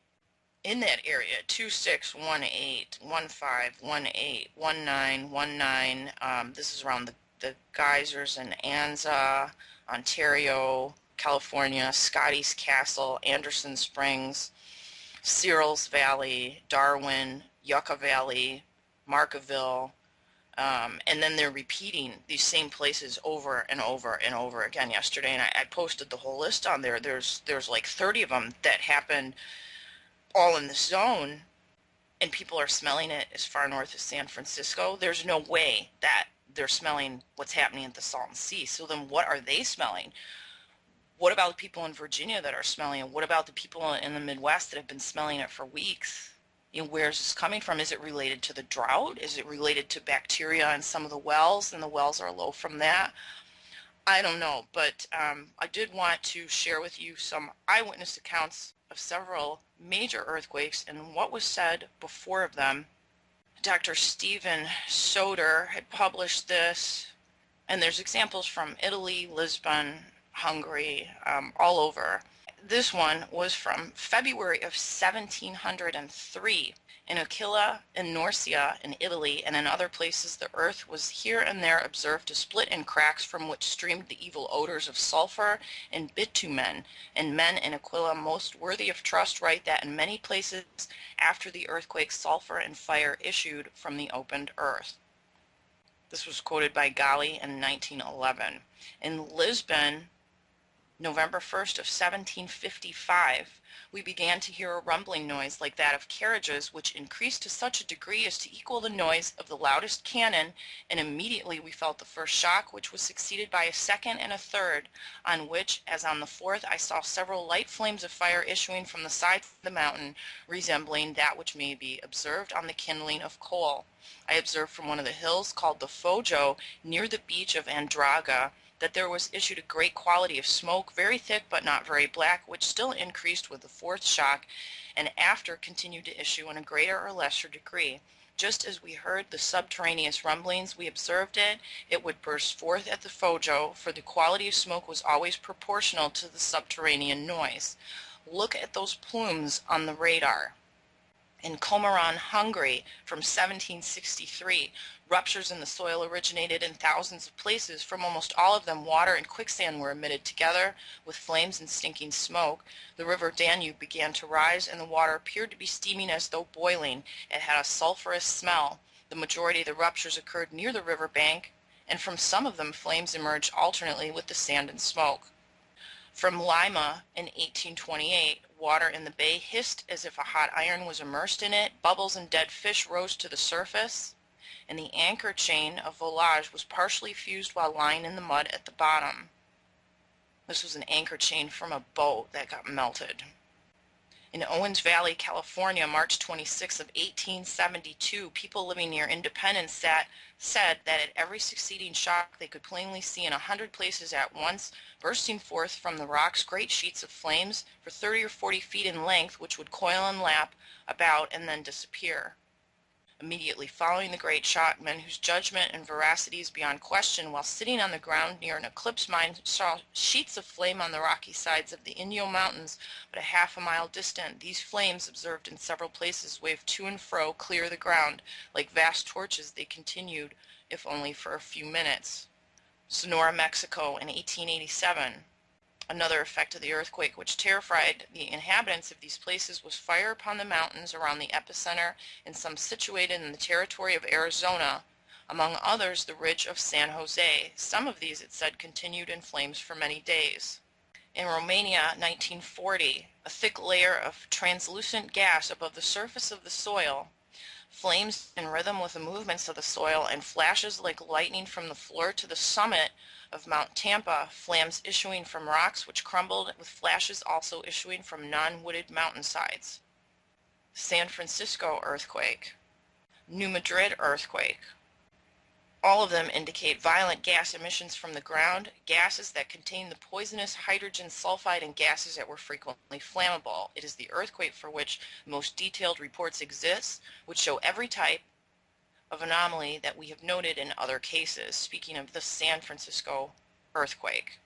in that area, 2618, 1518, 1919, this is around the geysers in Anza, Ontario, California, Scotty's Castle, Anderson Springs, Searles Valley, Darwin, Yucca Valley, Markaville, and then they're repeating these same places over and over and over again yesterday, and I posted the whole list on there. There's like 30 of them that happened all in the zone, and people are smelling it as far north as San Francisco. There's no way that they're smelling what's happening at the Salton Sea. So then what are they smelling? What about the people in Virginia that are smelling it? What about the people in the Midwest that have been smelling it for weeks? You know, where's this coming from? Is it related to the drought? Is it related to bacteria in some of the wells, and the wells are low from that? I don't know, but I did want to share with you some eyewitness accounts of several major earthquakes and what was said before of them Dr. Stephen Soder had published this, and there's examples from Italy, Lisbon, Hungary, all over. This one was from February of 1703. In Aquila and Norcia in Italy and in other places, the earth was here and there observed to split in cracks from which streamed the evil odors of sulfur and bitumen. And men in Aquila, most worthy of trust, write that in many places after the earthquake, sulfur and fire issued from the opened earth. This was quoted by Gali in 1911. In Lisbon, November 1st of 1755, we began to hear a rumbling noise like that of carriages, which increased to such a degree as to equal the noise of the loudest cannon, and immediately we felt the first shock, which was succeeded by a second and a third, on which, as on the fourth, I saw several light flames of fire issuing from the sides of the mountain, resembling that which may be observed on the kindling of coal. I observed from one of the hills called the Fojo, near the beach of Andraga, that there was issued a great quality of smoke, very thick but not very black, which still increased with the fourth shock, and after continued to issue in a greater or lesser degree. Just as we heard the subterraneous rumblings, we observed it. It would burst forth at the Fojo, for the quality of smoke was always proportional to the subterranean noise. Look at those plumes on the radar. In Comoran, Hungary, from 1763, ruptures in the soil originated in thousands of places. From almost all of them, water and quicksand were emitted together with flames and stinking smoke. The river Danube began to rise, and the water appeared to be steaming as though boiling. It had a sulphurous smell. The majority of the ruptures occurred near the river bank, and from some of them flames emerged alternately with the sand and smoke. From Lima in 1828, water in the bay hissed as if a hot iron was immersed in it. Bubbles and dead fish rose to the surface, and the anchor chain of volage was partially fused while lying in the mud at the bottom. This was an anchor chain from a boat that got melted. In Owens Valley, California, March 26 of 1872, people living near Independence said that at every succeeding shock they could plainly see in 100 places at once, bursting forth from the rocks great sheets of flames for 30 or 40 feet in length, which would coil and lap about and then disappear. Immediately following the great shock, men whose judgment and veracity is beyond question, while sitting on the ground near an eclipse mine, saw sheets of flame on the rocky sides of the Inyo Mountains, but a half a mile distant. These flames, observed in several places, waved to and fro clear of the ground. Like vast torches, they continued, if only for a few minutes. Sonora, Mexico, in 1887. Another effect of the earthquake which terrified the inhabitants of these places was fire upon the mountains around the epicenter, and some situated in the territory of Arizona, among others the ridge of San Jose. Some of these, it said, continued in flames for many days. In Romania, 1940, a thick layer of translucent gas above the surface of the soil, flames in rhythm with the movements of the soil, and flashes like lightning from the floor to the summit of Mount Tampa, flames issuing from rocks which crumbled, with flashes also issuing from non-wooded mountainsides. San Francisco earthquake. New Madrid earthquake. All of them indicate violent gas emissions from the ground, gases that contain the poisonous hydrogen sulfide and gases that were frequently flammable. It is the earthquake for which most detailed reports exist, which show every type of anomaly that we have noted in other cases. Speaking of the San Francisco earthquake.